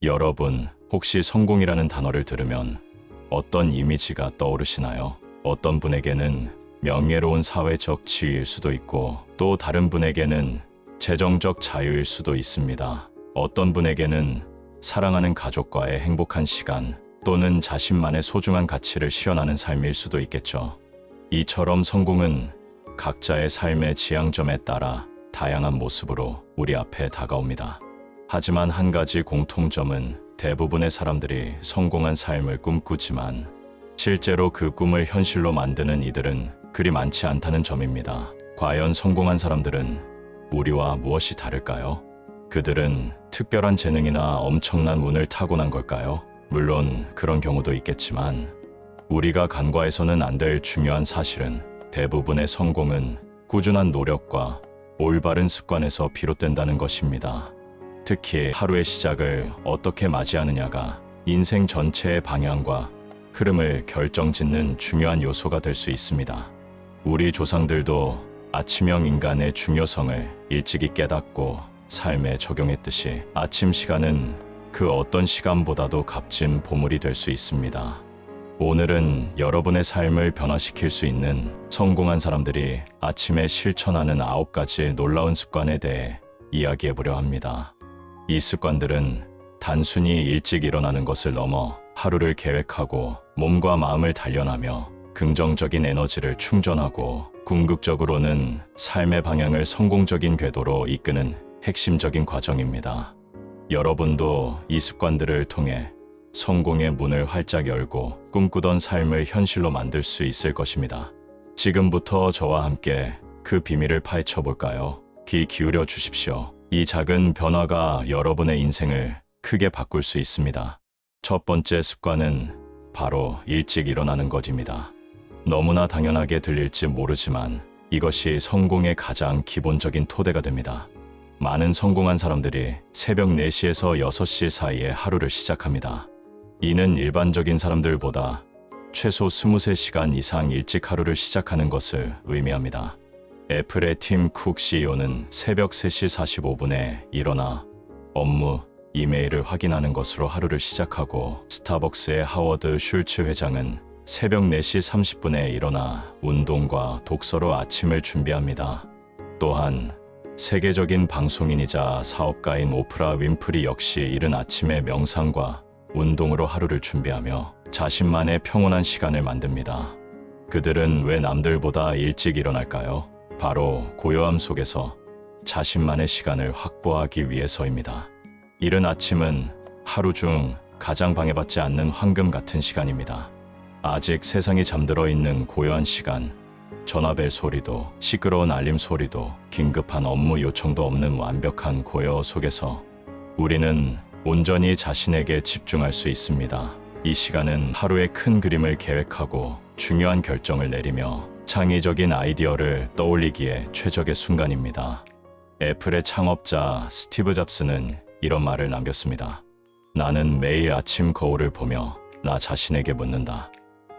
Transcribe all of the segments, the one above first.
여러분, 혹시 성공이라는 단어를 들으면 어떤 이미지가 떠오르시나요? 어떤 분에게는 명예로운 사회적 지위일 수도 있고 또 다른 분에게는 재정적 자유일 수도 있습니다. 어떤 분에게는 사랑하는 가족과의 행복한 시간 또는 자신만의 소중한 가치를 실현하는 삶일 수도 있겠죠. 이처럼 성공은 각자의 삶의 지향점에 따라 다양한 모습으로 우리 앞에 다가옵니다. 하지만 한 가지 공통점은 대부분의 사람들이 성공한 삶을 꿈꾸지만 실제로 그 꿈을 현실로 만드는 이들은 그리 많지 않다는 점입니다. 과연 성공한 사람들은 우리와 무엇이 다를까요? 그들은 특별한 재능이나 엄청난 운을 타고난 걸까요? 물론 그런 경우도 있겠지만 우리가 간과해서는 안 될 중요한 사실은 대부분의 성공은 꾸준한 노력과 올바른 습관에서 비롯된다는 것입니다. 특히 하루의 시작을 어떻게 맞이하느냐가 인생 전체의 방향과 흐름을 결정짓는 중요한 요소가 될 수 있습니다. 우리 조상들도 아침형 인간의 중요성을 일찍이 깨닫고 삶에 적용했듯이 아침 시간은 그 어떤 시간보다도 값진 보물이 될 수 있습니다. 오늘은 여러분의 삶을 변화시킬 수 있는 성공한 사람들이 아침에 실천하는 9가지 놀라운 습관에 대해 이야기해보려 합니다. 이 습관들은 단순히 일찍 일어나는 것을 넘어 하루를 계획하고 몸과 마음을 단련하며 긍정적인 에너지를 충전하고 궁극적으로는 삶의 방향을 성공적인 궤도로 이끄는 핵심적인 과정입니다. 여러분도 이 습관들을 통해 성공의 문을 활짝 열고 꿈꾸던 삶을 현실로 만들 수 있을 것입니다. 지금부터 저와 함께 그 비밀을 파헤쳐 볼까요? 귀 기울여 주십시오. 이 작은 변화가 여러분의 인생을 크게 바꿀 수 있습니다. 첫 번째 습관은 바로 일찍 일어나는 것입니다. 너무나 당연하게 들릴지 모르지만 이것이 성공의 가장 기본적인 토대가 됩니다. 많은 성공한 사람들이 새벽 4시에서 6시 사이에 하루를 시작합니다. 이는 일반적인 사람들보다 최소 23시간 이상 일찍 하루를 시작하는 것을 의미합니다. 애플의 팀 쿡 CEO는 새벽 3시 45분에 일어나 업무, 이메일을 확인하는 것으로 하루를 시작하고 스타벅스의 하워드 슐츠 회장은 새벽 4시 30분에 일어나 운동과 독서로 아침을 준비합니다. 또한 세계적인 방송인이자 사업가인 오프라 윈프리 역시 이른 아침에 명상과 운동으로 하루를 준비하며 자신만의 평온한 시간을 만듭니다. 그들은 왜 남들보다 일찍 일어날까요? 바로 고요함 속에서 자신만의 시간을 확보하기 위해서입니다. 이른 아침은 하루 중 가장 방해받지 않는 황금 같은 시간입니다. 아직 세상이 잠들어 있는 고요한 시간, 전화벨 소리도 시끄러운 알림 소리도 긴급한 업무 요청도 없는 완벽한 고요 속에서 우리는 온전히 자신에게 집중할 수 있습니다. 이 시간은 하루의 큰 그림을 계획하고 중요한 결정을 내리며 창의적인 아이디어를 떠올리기에 최적의 순간입니다. 애플의 창업자 스티브 잡스는 이런 말을 남겼습니다. 나는 매일 아침 거울을 보며 나 자신에게 묻는다.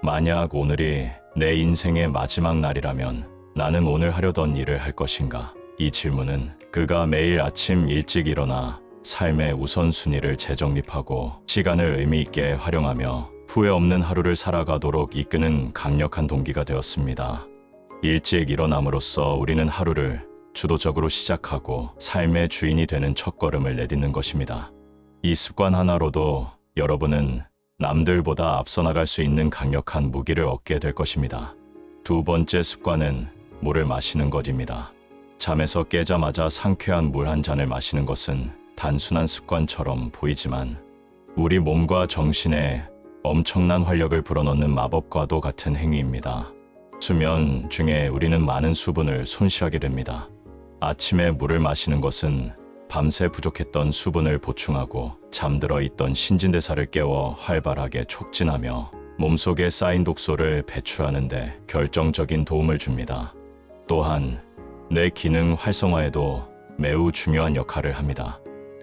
만약 오늘이 내 인생의 마지막 날이라면 나는 오늘 하려던 일을 할 것인가? 이 질문은 그가 매일 아침 일찍 일어나 삶의 우선순위를 재정립하고 시간을 의미 있게 활용하며 후회 없는 하루를 살아가도록 이끄는 강력한 동기가 되었습니다. 일찍 일어남으로써 우리는 하루를 주도적으로 시작하고 삶의 주인이 되는 첫걸음을 내딛는 것입니다. 이 습관 하나로도 여러분은 남들보다 앞서 나갈 수 있는 강력한 무기를 얻게 될 것입니다. 두 번째 습관은 물을 마시는 것입니다. 잠에서 깨자마자 상쾌한 물 한 잔을 마시는 것은 단순한 습관처럼 보이지만 우리 몸과 정신에 엄청난 활력을 불어넣는 마법과도 같은 행위입니다. 수면 중에 우리는 많은 수분을 손실하게 됩니다. 아침에 물을 마시는 것은 밤새 부족했던 수분을 보충하고 잠들어 있던 신진대사를 깨워 활발하게 촉진하며 몸속에 쌓인 독소를 배출하는 데 결정적인 도움을 줍니다. 또한 뇌 기능 활성화에도 매우 중요한 역할을 합니다.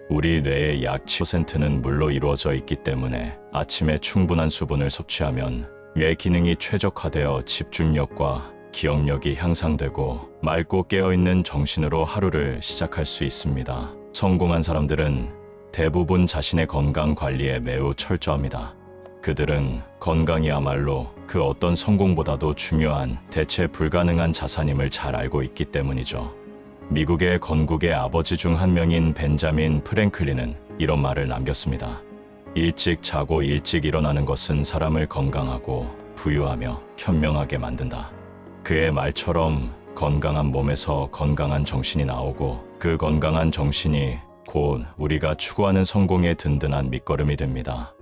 우리 뇌의 약 7%는 물로 이루어져 있기 때문에 아침에 충분한 수분을 섭취하면 뇌 기능이 최적화되어 집중력과 기억력이 향상되고 맑고 깨어있는 정신으로 하루를 시작할 수 있습니다. 성공한 사람들은 대부분 자신의 건강 관리에 매우 철저합니다. 그들은 건강이야말로 그 어떤 성공보다도 중요한 대체 불가능한 자산임을 잘 알고 있기 때문이죠. 미국의 건국의 아버지 중 한 명인 벤자민 프랭클린은 이런 말을 남겼습니다. 일찍 자고 일찍 일어나는 것은 사람을 건강하고 부유하며 현명하게 만든다. 그의 말처럼 건강한 몸에서 건강한 정신이 나오고 그 건강한 정신이 곧 우리가 추구하는 성공의 든든한 밑거름이 됩니다.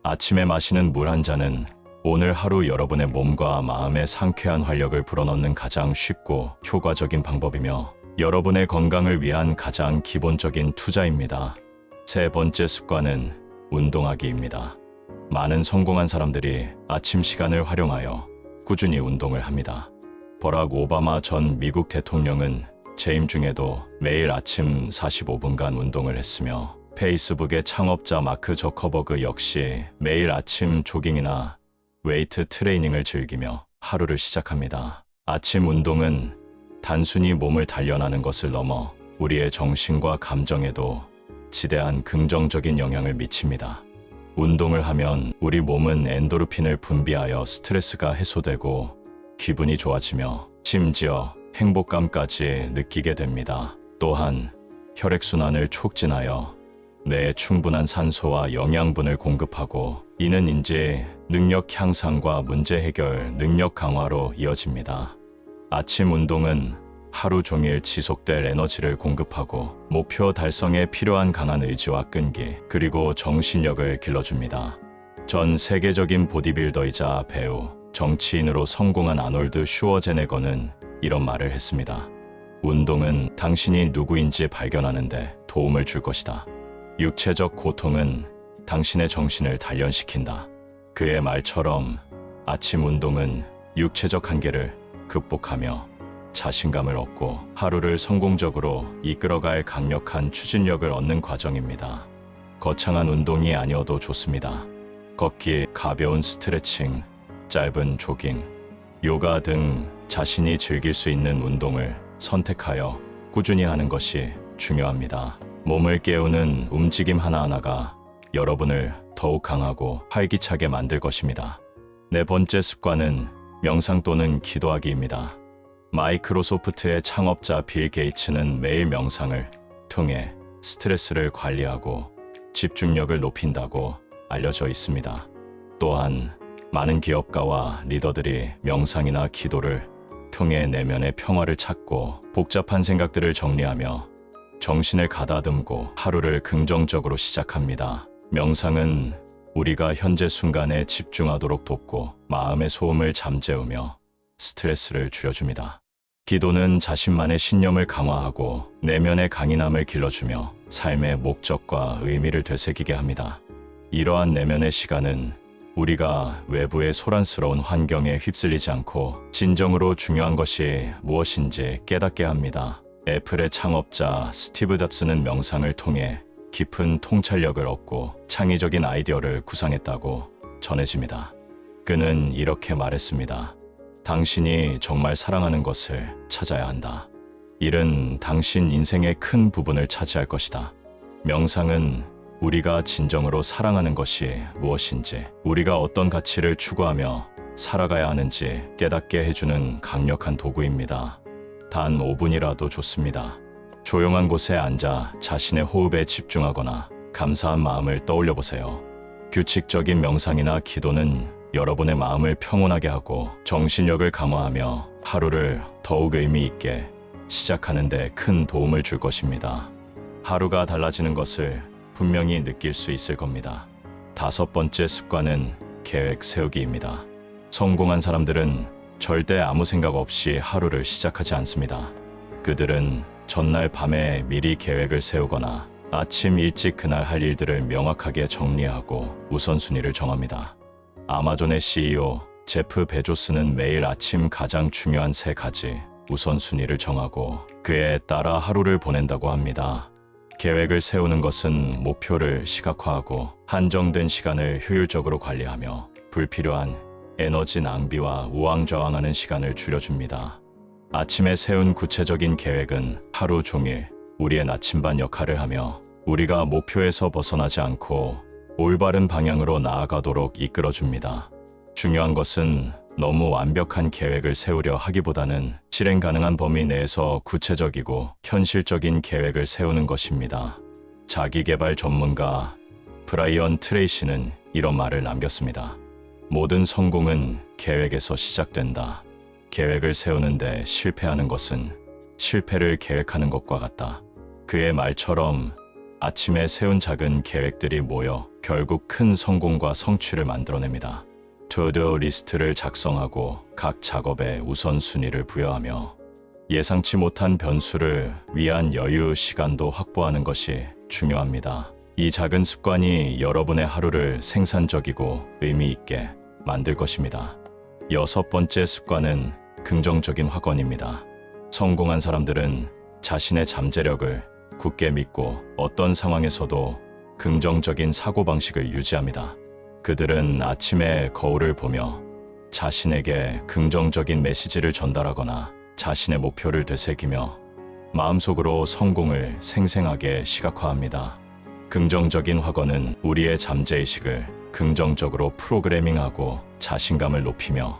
아침에 마시는 물 한 잔은 오늘 하루 여러분의 몸과 마음에 상쾌한 활력을 불어넣는 가장 쉽고 효과적인 방법이며 여러분의 건강을 위한 가장 기본적인 투자입니다. 세 번째 습관은 운동하기입니다. 많은 성공한 사람들이 아침 시간을 활용하여 꾸준히 운동을 합니다. 버락 오바마 전 미국 대통령은 재임 중에도 매일 아침 45분간 운동을 했으며 페이스북의 창업자 마크 저커버그 역시 매일 아침 조깅이나 웨이트 트레이닝을 즐기며 하루를 시작합니다. 아침 운동은 단순히 몸을 단련하는 것을 넘어 우리의 정신과 감정에도 지대한 긍정적인 영향을 미칩니다. 운동을 하면 우리 몸은 엔도르핀을 분비하여 스트레스가 해소되고 기분이 좋아지며 심지어 행복감까지 느끼게 됩니다. 또한 혈액순환을 촉진하여 뇌에 충분한 산소와 영양분을 공급하고 이는 인지 능력 향상과 문제 해결 능력 강화로 이어집니다. 아침 운동은 하루 종일 지속될 에너지를 공급하고 목표 달성에 필요한 강한 의지와 끈기 그리고 정신력을 길러줍니다. 전 세계적인 보디빌더이자 배우, 정치인으로 성공한 아놀드 슈워제네거는 이런 말을 했습니다. 운동은 당신이 누구인지 발견하는데 도움을 줄 것이다. 육체적 고통은 당신의 정신을 단련시킨다. 그의 말처럼 아침 운동은 육체적 한계를 극복하며 자신감을 얻고 하루를 성공적으로 이끌어갈 강력한 추진력을 얻는 과정입니다. 거창한 운동이 아니어도 좋습니다. 걷기, 가벼운 스트레칭, 짧은 조깅, 요가 등 자신이 즐길 수 있는 운동을 선택하여 꾸준히 하는 것이 중요합니다. 몸을 깨우는 움직임 하나하나가 여러분을 더욱 강하고 활기차게 만들 것입니다. 네 번째 습관은 명상 또는 기도하기입니다. 마이크로소프트의 창업자 빌 게이츠는 매일 명상을 통해 스트레스를 관리하고 집중력을 높인다고 알려져 있습니다. 또한 많은 기업가와 리더들이 명상이나 기도를 통해 내면의 평화를 찾고 복잡한 생각들을 정리하며 정신을 가다듬고 하루를 긍정적으로 시작합니다. 명상은 우리가 현재 순간에 집중하도록 돕고 마음의 소음을 잠재우며 스트레스를 줄여줍니다. 기도는 자신만의 신념을 강화하고 내면의 강인함을 길러주며 삶의 목적과 의미를 되새기게 합니다. 이러한 내면의 시간은 우리가 외부의 소란스러운 환경에 휩쓸리지 않고 진정으로 중요한 것이 무엇인지 깨닫게 합니다. 애플의 창업자 스티브 잡스는 명상을 통해 깊은 통찰력을 얻고 창의적인 아이디어를 구상했다고 전해집니다. 그는 이렇게 말했습니다. 당신이 정말 사랑하는 것을 찾아야 한다. 일은 당신 인생의 큰 부분을 차지할 것이다. 명상은 우리가 진정으로 사랑하는 것이 무엇인지, 우리가 어떤 가치를 추구하며 살아가야 하는지 깨닫게 해주는 강력한 도구입니다. 단 5분이라도 좋습니다. 조용한 곳에 앉아 자신의 호흡에 집중하거나 감사한 마음을 떠올려 보세요. 규칙적인 명상이나 기도는 여러분의 마음을 평온하게 하고 정신력을 강화하며 하루를 더욱 의미 있게 시작하는 데 큰 도움을 줄 것입니다. 하루가 달라지는 것을 분명히 느낄 수 있을 겁니다. 다섯 번째 습관은 계획 세우기입니다. 성공한 사람들은 절대 아무 생각 없이 하루를 시작하지 않습니다. 그들은 전날 밤에 미리 계획을 세우거나 아침 일찍 그날 할 일들을 명확하게 정리하고 우선순위를 정합니다. 아마존의 CEO 제프 베조스는 매일 아침 가장 중요한 3가지 우선순위를 정하고 그에 따라 하루를 보낸다고 합니다. 계획을 세우는 것은 목표를 시각화하고 한정된 시간을 효율적으로 관리하며 불필요한 에너지 낭비와 우왕좌왕하는 시간을 줄여줍니다. 아침에 세운 구체적인 계획은 하루 종일 우리의 나침반 역할을 하며 우리가 목표에서 벗어나지 않고 올바른 방향으로 나아가도록 이끌어줍니다. 중요한 것은 너무 완벽한 계획을 세우려 하기보다는 실행 가능한 범위 내에서 구체적이고 현실적인 계획을 세우는 것입니다. 자기개발 전문가 브라이언 트레이시는 이런 말을 남겼습니다. 모든 성공은 계획에서 시작된다. 계획을 세우는데 실패하는 것은 실패를 계획하는 것과 같다. 그의 말처럼 아침에 세운 작은 계획들이 모여 결국 큰 성공과 성취를 만들어냅니다. 투두 리스트를 작성하고 각 작업에 우선순위를 부여하며 예상치 못한 변수를 위한 여유 시간도 확보하는 것이 중요합니다. 이 작은 습관이 여러분의 하루를 생산적이고 의미 있게 만들 것입니다. 6번째 습관은 긍정적인 확언입니다. 성공한 사람들은 자신의 잠재력을 굳게 믿고 어떤 상황에서도 긍정적인 사고방식을 유지합니다. 그들은 아침에 거울을 보며 자신에게 긍정적인 메시지를 전달하거나 자신의 목표를 되새기며 마음속으로 성공을 생생하게 시각화합니다. 긍정적인 확언은 우리의 잠재의식을 긍정적으로 프로그래밍하고 자신감을 높이며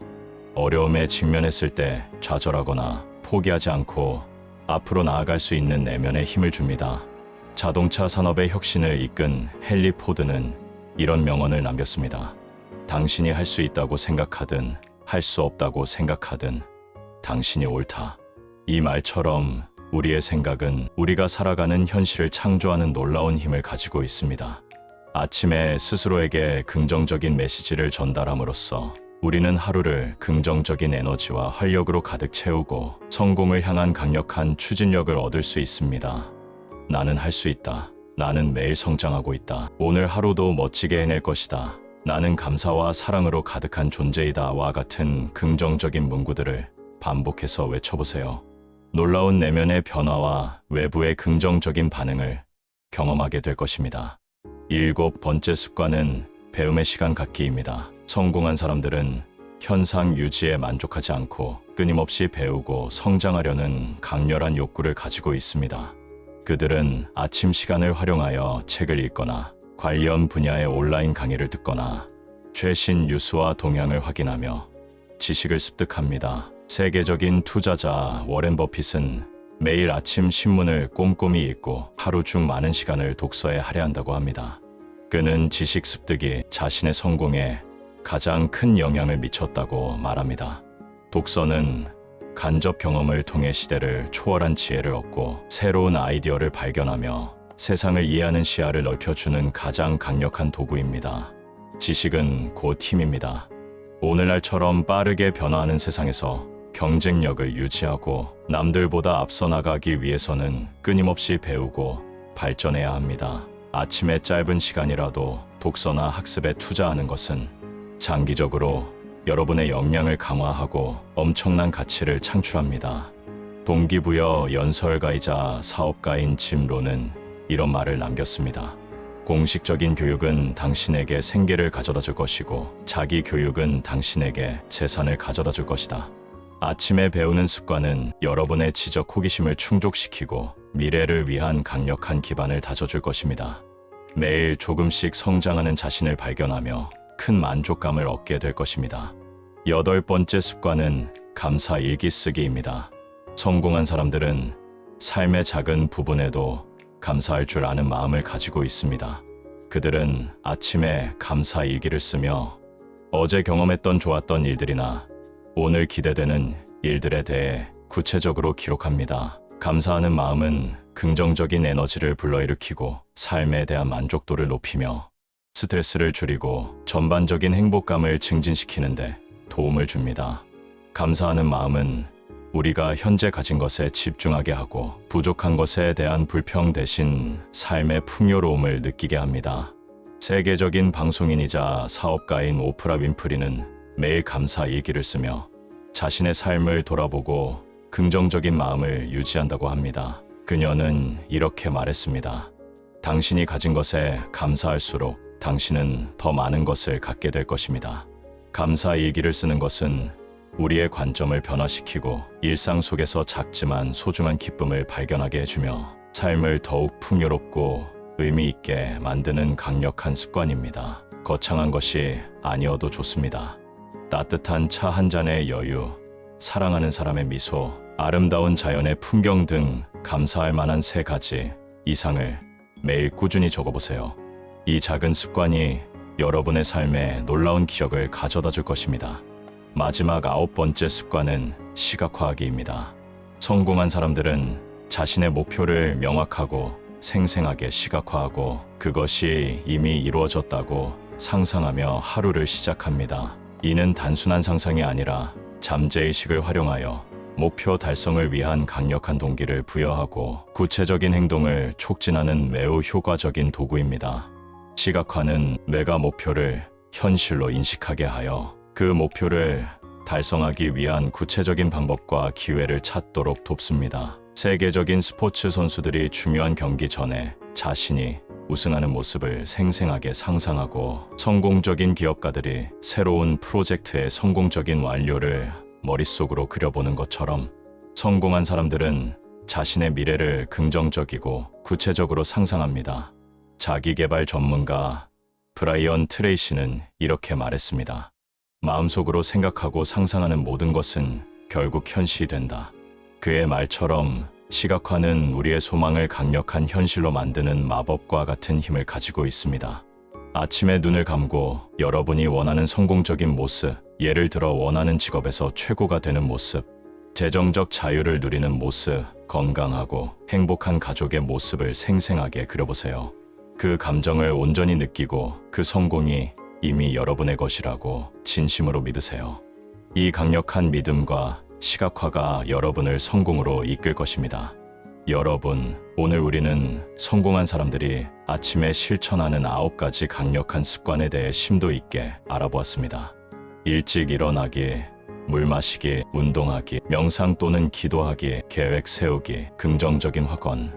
어려움에 직면했을 때 좌절하거나 포기하지 않고 앞으로 나아갈 수 있는 내면의 힘을 줍니다. 자동차 산업의 혁신을 이끈 헨리 포드는 이런 명언을 남겼습니다. 당신이 할 수 있다고 생각하든 할 수 없다고 생각하든 당신이 옳다. 이 말처럼 우리의 생각은 우리가 살아가는 현실을 창조하는 놀라운 힘을 가지고 있습니다. 아침에 스스로에게 긍정적인 메시지를 전달함으로써 우리는 하루를 긍정적인 에너지와 활력으로 가득 채우고 성공을 향한 강력한 추진력을 얻을 수 있습니다. 나는 할 수 있다. 나는 매일 성장하고 있다. 오늘 하루도 멋지게 해낼 것이다. 나는 감사와 사랑으로 가득한 존재이다와 같은 긍정적인 문구들을 반복해서 외쳐보세요. 놀라운 내면의 변화와 외부의 긍정적인 반응을 경험하게 될 것입니다. 7번째 습관은 배움의 시간 갖기입니다. 성공한 사람들은 현상 유지에 만족하지 않고 끊임없이 배우고 성장하려는 강렬한 욕구를 가지고 있습니다. 그들은 아침 시간을 활용하여 책을 읽거나 관련 분야의 온라인 강의를 듣거나 최신 뉴스와 동향을 확인하며 지식을 습득합니다. 세계적인 투자자 워렌 버핏은 매일 아침 신문을 꼼꼼히 읽고 하루 중 많은 시간을 독서에 할애한다고 합니다. 그는 지식 습득이 자신의 성공에 가장 큰 영향을 미쳤다고 말합니다. 독서는 간접 경험을 통해 시대를 초월한 지혜를 얻고 새로운 아이디어를 발견하며 세상을 이해하는 시야를 넓혀주는 가장 강력한 도구입니다. 지식은 곧 힘입니다. 오늘날처럼 빠르게 변화하는 세상에서 경쟁력을 유지하고 남들보다 앞서 나가기 위해서는 끊임없이 배우고 발전해야 합니다. 아침에 짧은 시간이라도 독서나 학습에 투자하는 것은 장기적으로 여러분의 역량을 강화하고 엄청난 가치를 창출합니다. 동기부여 연설가이자 사업가인 짐 론은 이런 말을 남겼습니다. 공식적인 교육은 당신에게 생계를 가져다 줄 것이고 자기 교육은 당신에게 재산을 가져다 줄 것이다. 아침에 배우는 습관은 여러분의 지적 호기심을 충족시키고 미래를 위한 강력한 기반을 다져줄 것입니다. 매일 조금씩 성장하는 자신을 발견하며 큰 만족감을 얻게 될 것입니다. 8번째 습관은 감사 일기 쓰기입니다. 성공한 사람들은 삶의 작은 부분에도 감사할 줄 아는 마음을 가지고 있습니다. 그들은 아침에 감사 일기를 쓰며 어제 경험했던 좋았던 일들이나 오늘 기대되는 일들에 대해 구체적으로 기록합니다. 감사하는 마음은 긍정적인 에너지를 불러일으키고 삶에 대한 만족도를 높이며 스트레스를 줄이고 전반적인 행복감을 증진시키는데 도움을 줍니다. 감사하는 마음은 우리가 현재 가진 것에 집중하게 하고 부족한 것에 대한 불평 대신 삶의 풍요로움을 느끼게 합니다. 세계적인 방송인이자 사업가인 오프라 윈프리는 매일 감사 일기를 쓰며 자신의 삶을 돌아보고 긍정적인 마음을 유지한다고 합니다. 그녀는 이렇게 말했습니다. 당신이 가진 것에 감사할수록 당신은 더 많은 것을 갖게 될 것입니다. 감사 일기를 쓰는 것은 우리의 관점을 변화시키고 일상 속에서 작지만 소중한 기쁨을 발견하게 해주며 삶을 더욱 풍요롭고 의미 있게 만드는 강력한 습관입니다. 거창한 것이 아니어도 좋습니다. 따뜻한 차 한 잔의 여유, 사랑하는 사람의 미소, 아름다운 자연의 풍경 등 감사할 만한 3가지 이상을 매일 꾸준히 적어보세요. 이 작은 습관이 여러분의 삶에 놀라운 기억을 가져다 줄 것입니다. 마지막 9번째 습관은 시각화하기입니다. 성공한 사람들은 자신의 목표를 명확하고 생생하게 시각화하고 그것이 이미 이루어졌다고 상상하며 하루를 시작합니다. 이는 단순한 상상이 아니라 잠재의식을 활용하여 목표 달성을 위한 강력한 동기를 부여하고 구체적인 행동을 촉진하는 매우 효과적인 도구입니다. 시각화는 내가 목표를 현실로 인식하게 하여 그 목표를 달성하기 위한 구체적인 방법과 기회를 찾도록 돕습니다. 세계적인 스포츠 선수들이 중요한 경기 전에 자신이 우승하는 모습을 생생하게 상상하고 성공적인 기업가들이 새로운 프로젝트의 성공적인 완료를 머릿속으로 그려보는 것처럼 성공한 사람들은 자신의 미래를 긍정적이고 구체적으로 상상합니다. 자기계발 전문가 브라이언 트레이시는 이렇게 말했습니다. 마음속으로 생각하고 상상하는 모든 것은 결국 현실이 된다. 그의 말처럼 시각화는 우리의 소망을 강력한 현실로 만드는 마법과 같은 힘을 가지고 있습니다. 아침에 눈을 감고 여러분이 원하는 성공적인 모습, 예를 들어 원하는 직업에서 최고가 되는 모습, 재정적 자유를 누리는 모습, 건강하고 행복한 가족의 모습을 생생하게 그려보세요. 그 감정을 온전히 느끼고 그 성공이 이미 여러분의 것이라고 진심으로 믿으세요. 이 강력한 믿음과 시각화가 여러분을 성공으로 이끌 것입니다. 여러분, 오늘 우리는 성공한 사람들이 아침에 실천하는 9가지 강력한 습관에 대해 심도 있게 알아보았습니다. 일찍 일어나기, 물 마시기, 운동하기, 명상 또는 기도하기, 계획 세우기, 긍정적인 확언,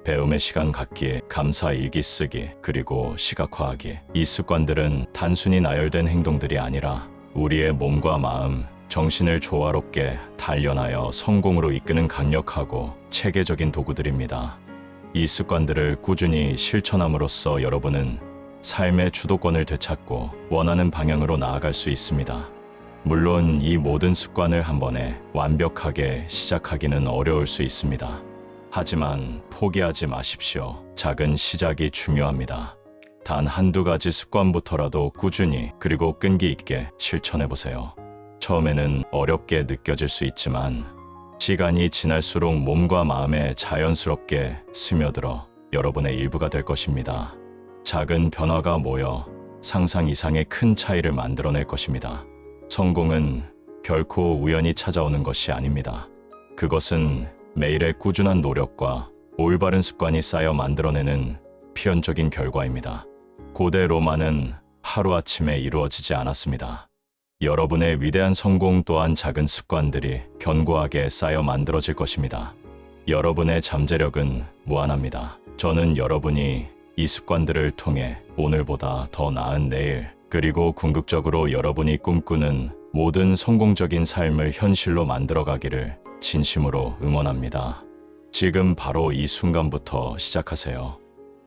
배움의 시간 갖기, 감사 일기 쓰기, 그리고 시각화하기. 이 습관들은 단순히 나열된 행동들이 아니라 우리의 몸과 마음, 정신을 조화롭게 단련하여 성공으로 이끄는 강력하고 체계적인 도구들입니다. 이 습관들을 꾸준히 실천함으로써 여러분은 삶의 주도권을 되찾고 원하는 방향으로 나아갈 수 있습니다. 물론 이 모든 습관을 한 번에 완벽하게 시작하기는 어려울 수 있습니다. 하지만 포기하지 마십시오. 작은 시작이 중요합니다. 단 1-2가지 습관부터라도 꾸준히 그리고 끈기 있게 실천해보세요. 처음에는 어렵게 느껴질 수 있지만 시간이 지날수록 몸과 마음에 자연스럽게 스며들어 여러분의 일부가 될 것입니다. 작은 변화가 모여 상상 이상의 큰 차이를 만들어낼 것입니다. 성공은 결코 우연히 찾아오는 것이 아닙니다. 그것은 매일의 꾸준한 노력과 올바른 습관이 쌓여 만들어내는 필연적인 결과입니다. 고대 로마는 하루아침에 이루어지지 않았습니다. 여러분의 위대한 성공 또한 작은 습관들이 견고하게 쌓여 만들어질 것입니다. 여러분의 잠재력은 무한합니다. 저는 여러분이 이 습관들을 통해 오늘보다 더 나은 내일, 그리고 궁극적으로 여러분이 꿈꾸는 모든 성공적인 삶을 현실로 만들어가기를 진심으로 응원합니다. 지금 바로 이 순간부터 시작하세요.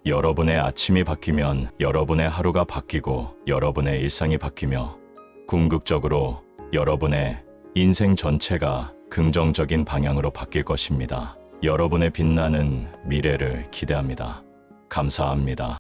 여러분의 아침이 바뀌면 여러분의 하루가 바뀌고 여러분의 일상이 바뀌며 궁극적으로 여러분의 인생 전체가 긍정적인 방향으로 바뀔 것입니다. 여러분의 빛나는 미래를 기대합니다. 감사합니다.